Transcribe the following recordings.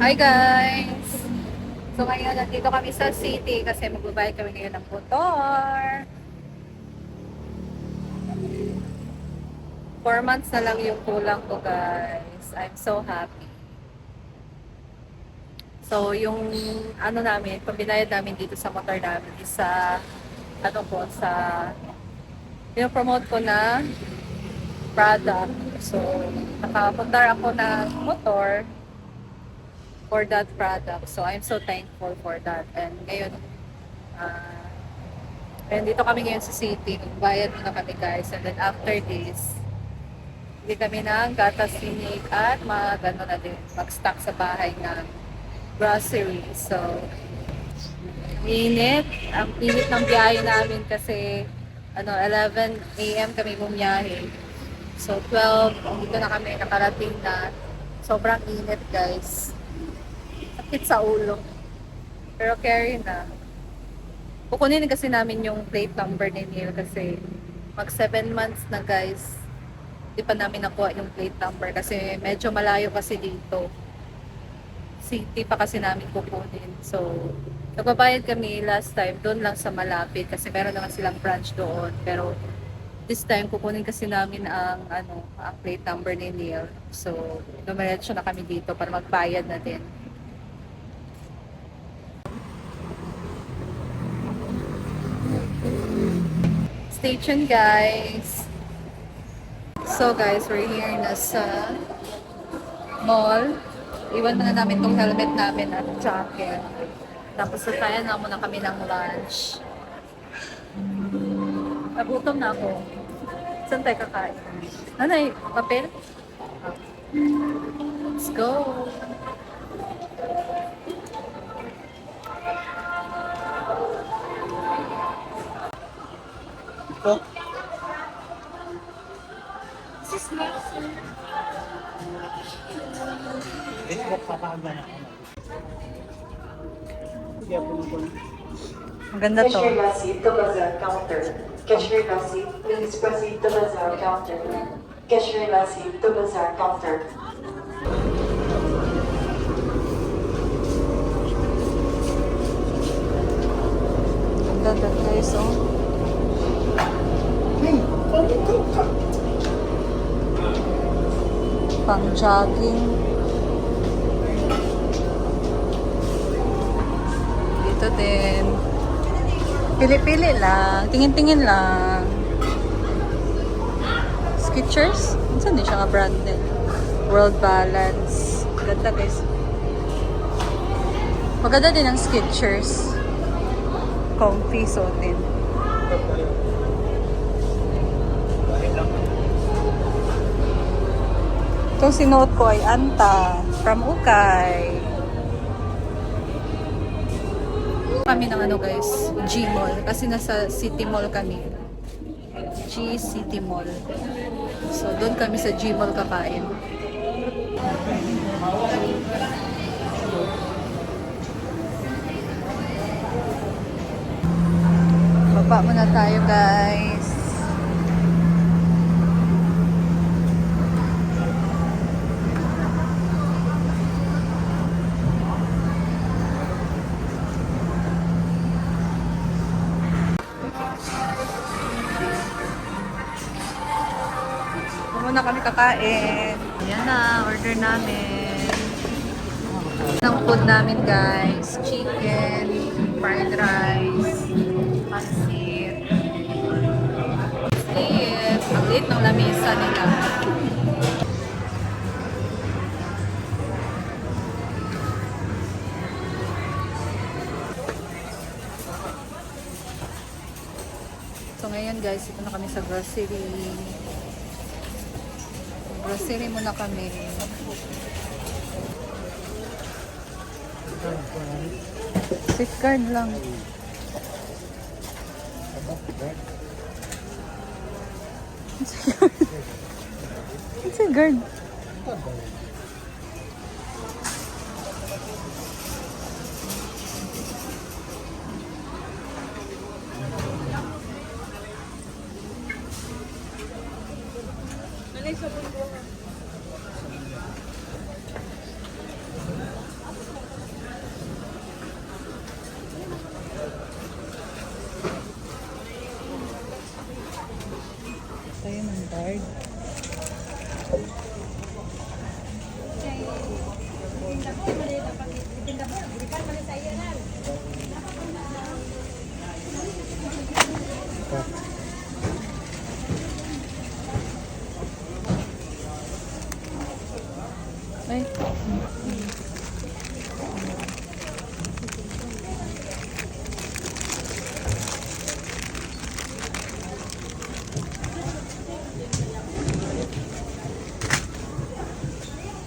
Hi guys! So ngayon nandito kami sa city kasi magbabayad kami ngayon ng motor. 4 months na lang yung kulang ko guys. I'm so happy. So yung ano namin, pambinayad namin dito sa motor namin is sa ano po, sa pinopromote ko na product. So nakapundar ako ng motor for that product. So I'm so thankful for that. And ngayon, uh, and dito kami ngayon sa city. Magbayad muna kami guys. And then after this, hindi kami ng gatas sinig at mag-ano na din, mag-stock sa bahay ng groceries. So, init. Ang init ng biyahe namin kasi 11 a.m. kami bumiyahe. So, 12, dito na kami nakarating na. Sobrang init guys. Sakit sa ulo. Pero carry na. Kukunin kasi namin yung plate number ni Neil kasi mag 7 months na guys. Hindi pa namin nakuha yung plate number kasi medyo malayo kasi dito. City pa kasi namin kukunin. So, nagbabayad kami last time doon lang sa malapit kasi meron naman silang branch doon. Pero this time kukunin kasi namin ang plate number ni Neil. So, dumiretso na kami dito para magbayad na din. Stay tuned guys. So guys, we're here na sa mall. Iwan na namin tong helmet namin at jacket. Tapos sasaya na muna kami ng lunch. Nagutom na ako. Saan tayo kakain? Nanay, papel? Let's go! Ito? Facebook papahagdan ako. Maganda to. Cashier Lassie to Bazaar counter. Cashier Lassie, please proceed to Bazaar counter. Cashier Lassie to Bazaar counter. Ang ganda guys, oh. Pang jogging. Dito din. Pili-pili lang. Tingin-tingin lang. Skechers? Saan din siya nga branded? World Balance. Ganda guys. Maganda din ang Skechers. Comfy suotin. Itong sinuot ko ay Anta from Ukay. Kami ng guys, G Mall. Kasi nasa City Mall kami. G City Mall. So doon kami sa G Mall kakain. Baba muna tayo guys. Muna kami kakain. Ayan na, order namin. Ang food namin guys, chicken, fried rice, pancit. Ang liit ng lamesa nila. So ngayon guys, ito na kami sa grocery. Grocery muna kami. Safeguard lang. Safeguard. card. Ay.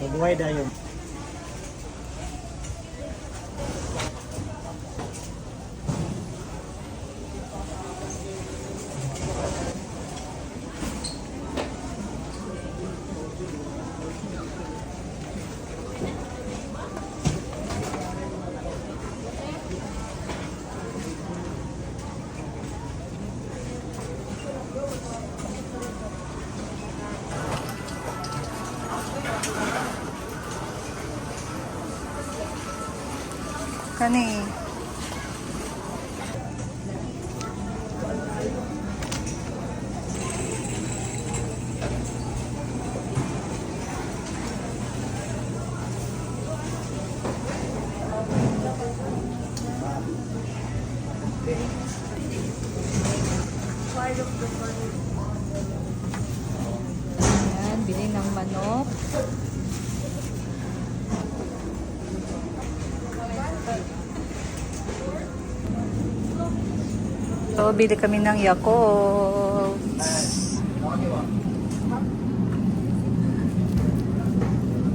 Mabuhay dayon. Kani. Ayan, bili ng manok. So, bili kami ng Yakult.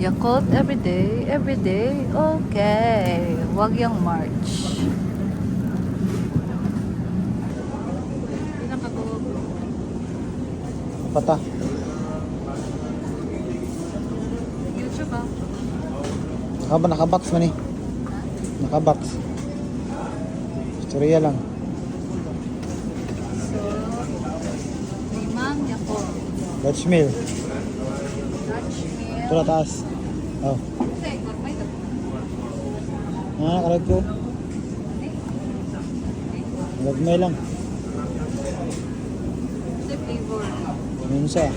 Yakult every day, okay. Wag yung March. Ilang ka po? Pata. YouTube ah. Nakabox man eh. Nakabox. Storya lang. So, limang Yakult. Dutch meal. Dutch milk. Ito na taas. Oh. Kasi, may ito. Nakarag ko. Nagmay lang. Kasi flavor. Minsa.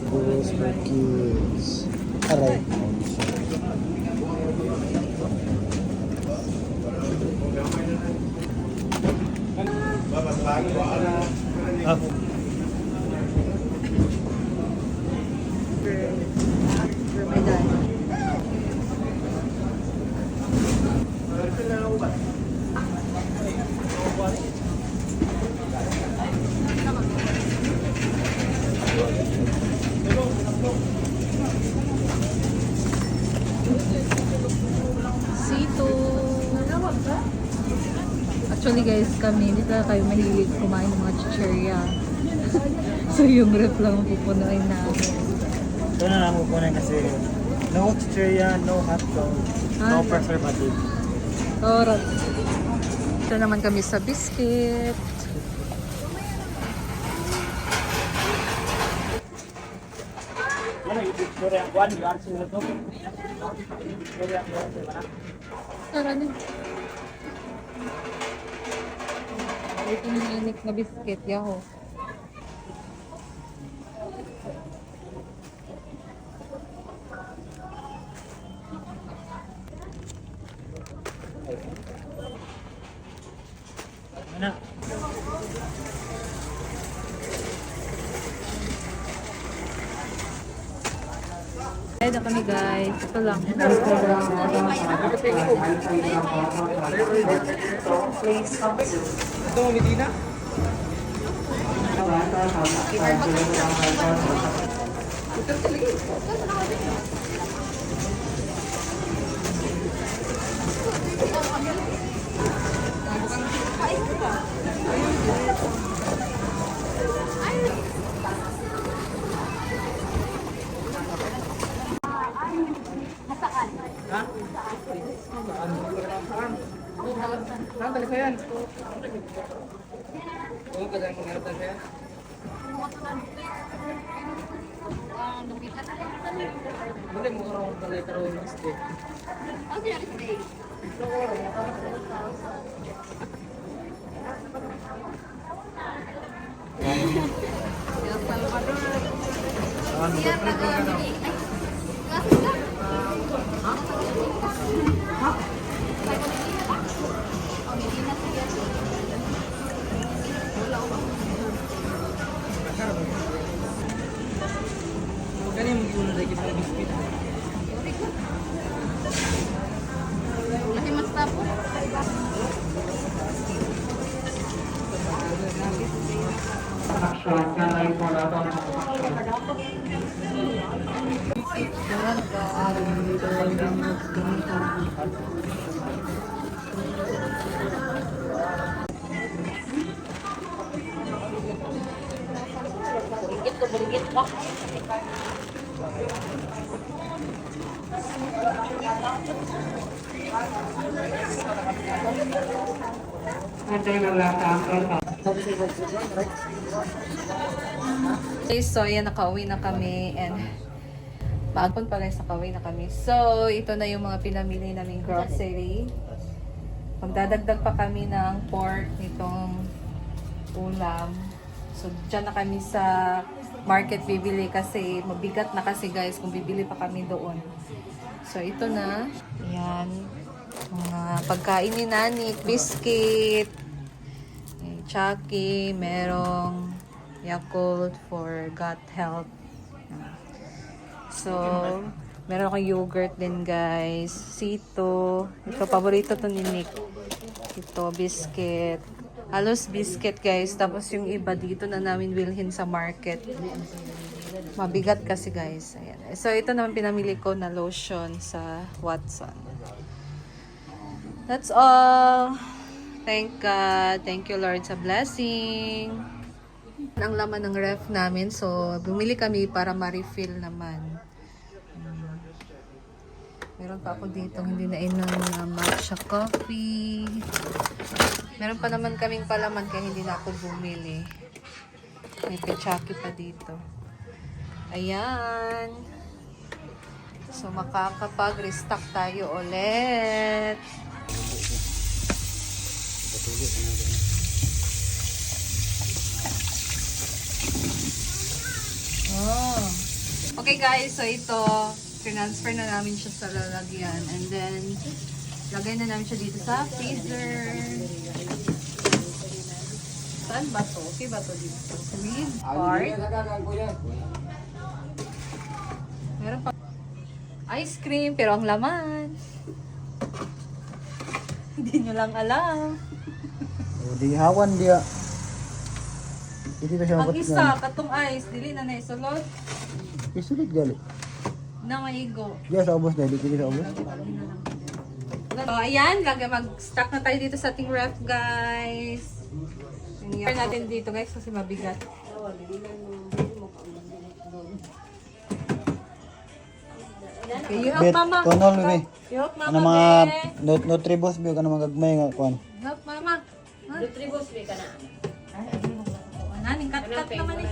Foods for kids. Aray. Ah. May dahil. Sito. Actually guys, kami hindi talaga kayo mahilig kumain ng mga chichirya. So yung ref lang ang pupunuin namin. Ito na lang kukunin kasi no chichirya, no hot dog, no preservative. Torot. Ito naman kami sa biscuit. Tara na. Ito yung unique na biscuit. Yaho. Ano? Ay, na kami guys. Ito lang. Please come soon. Ito mo, Medina? Balik ka yan. Huwag ka dahil maghanap na siya. Boleh mo orang balay pero gusto. Kani mo giulo dai kita biskuit. Lagi mas tapo. Action, can I follow on Okay, so ayan, nakauwi na kami and bagon pa guys, nakauwi na kami. So, ito na yung mga pinamili naming grocery. Magdadagdag pa kami ng pork nitong ulam. So, dyan na kami sa market bibili kasi mabigat na kasi guys kung bibili pa kami doon. So, ito na. Ayan. Mga pagkain ni Nani, biscuit, Chucky, merong Yakult for gut health. So, meron akong yogurt din guys. Sito. Ito, paborito to ni Nick. Ito, biscuit. Halos biscuit guys. Tapos yung iba dito na namin bilhin sa market. Mabigat kasi guys. Ayan. So, ito naman pinamili ko na lotion sa Watson. That's all. Thank God. Thank you Lord sa blessing. Ang laman ng ref namin. So, bumili kami para ma-refill naman. Meron pa ako dito hindi na inom na matcha coffee. Meron pa naman kaming palaman kaya hindi na ako bumili. May pechaki pa dito. Ayan. So, makakapag-restock tayo ulit. Oh. Okay guys, so ito, transfer na namin siya sa lalagyan. And then, lagay na namin siya dito sa freezer. Saan ba to? Okay ba to dito? Read part. Meron pa ice cream, pero ang laman. Hindi nyo lang alam. Di hawan dia. Hindi ba siya Ang mabot isa, katong ice, dili na naisulod. Isulit gali. Na maigo. Diya sa ubos dali, dili sa ubos. So, ayan, mag-stock na tayo dito sa ating ref, guys. Share natin dito, guys, kasi mabigat. Okay, you help Bet, mama. tonol mi. You help mama, Ano mga be. nutribos bi ano mga gagmay nga kuan. Help mama. Nutribos, be ka na. Ay, naning kat-kat naman eh.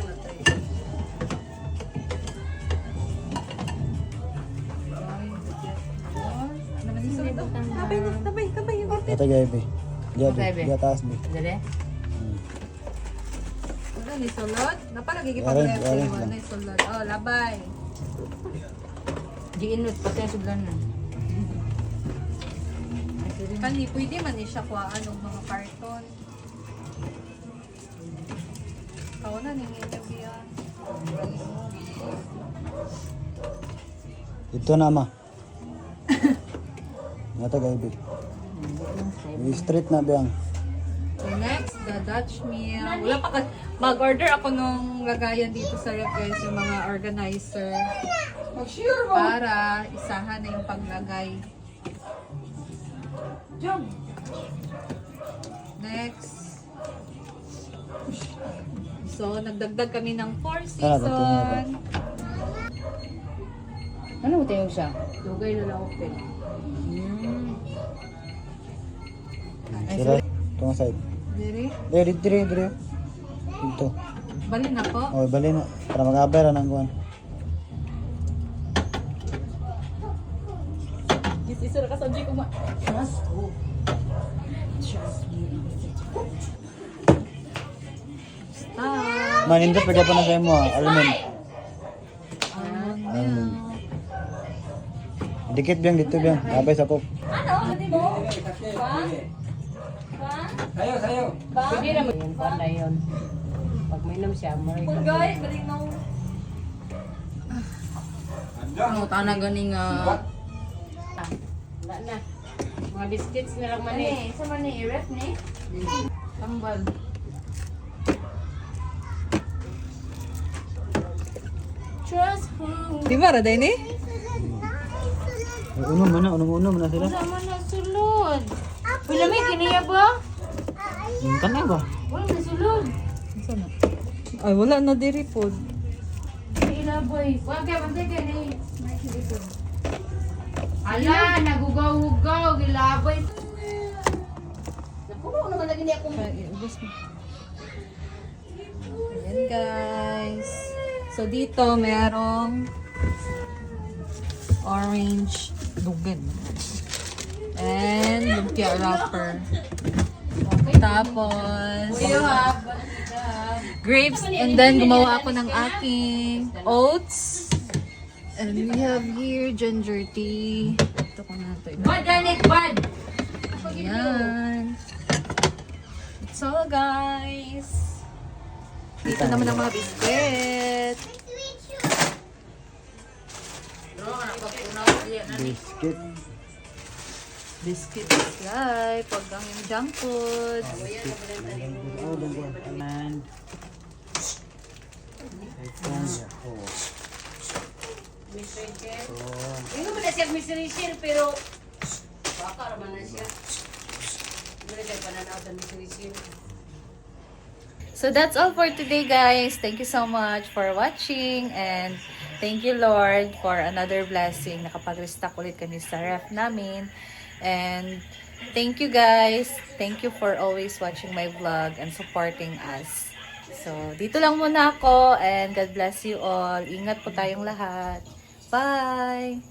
Tabay na, tabay yung korte. Ito gay bi. Diya taas bi. Ano ni sulod? Napalagi Orange, gipag-ref orange yung lang. ni sulod. Oh, labay. Giinot pati ang sudlan na. Kani pwede man ni siya kuhaan ng mga karton. Kao na ni niya biya. Ito na ma. Ito gay bi. Straight na biyang. So next, the Dutch meal. Wala pa mag-order ako nung lagayan dito sa ref guys, yung mga organizer. Para isahan na yung paglagay. Next. So, nagdagdag kami ng 4 season. Ano mo tayo siya? Lugay na lang open. Sira. Ito nga side. Dire. Dire. Ito. Bali na po. Oh, bali na para mag-abera nang kuan. Isura ka sa ko ma. Trust ko. Trust me. Stop. Manindot pagka pa na sa mo, alamin. Dikit biyang dito biyang, abay sa kok. Pwede na yung pala yun. Pag may nam siya, maray ka. Ano, tanang ganing wala na. Mga biscuits na lang man eh. Sa man ni ref ni? Tambal. Trust who? Di ba raday ni? Unom na sila. Wala man na sulod. Wala may kiniya ba? Kana ba? Wala na sulod. Sana. Ay wala na diri pod. Ilaboy. Wag ka, bantay ka ni. Ala, nagugaw-ugaw, gilaboy. Napuno naman lagi niya akong... Ubus mo. Ayan guys. So dito merong orange dugan. And lumpia wrapper. Tapos grapes, and then gumawa ako ng aking oats. And we have here ginger tea. Ito ko na ito. Bad, Danik, bad! Ayan. That's all guys. Dito naman ang mga biscuit. Biscuit. Biscuit is life. Pag ang yung junk food. Oh, dunggo. And Hindi mo na siya Mr. Rachel, pero baka naman na siya. Hindi na siya pananaw sa Mr. Rachel. So that's all for today guys. Thank you so much for watching, and thank you Lord for another blessing. Nakapag-restock ulit kami sa ref namin. And thank you guys. Thank you for always watching my vlog and supporting us. So dito lang muna ako, and God bless you all. Ingat po tayong lahat. Bye!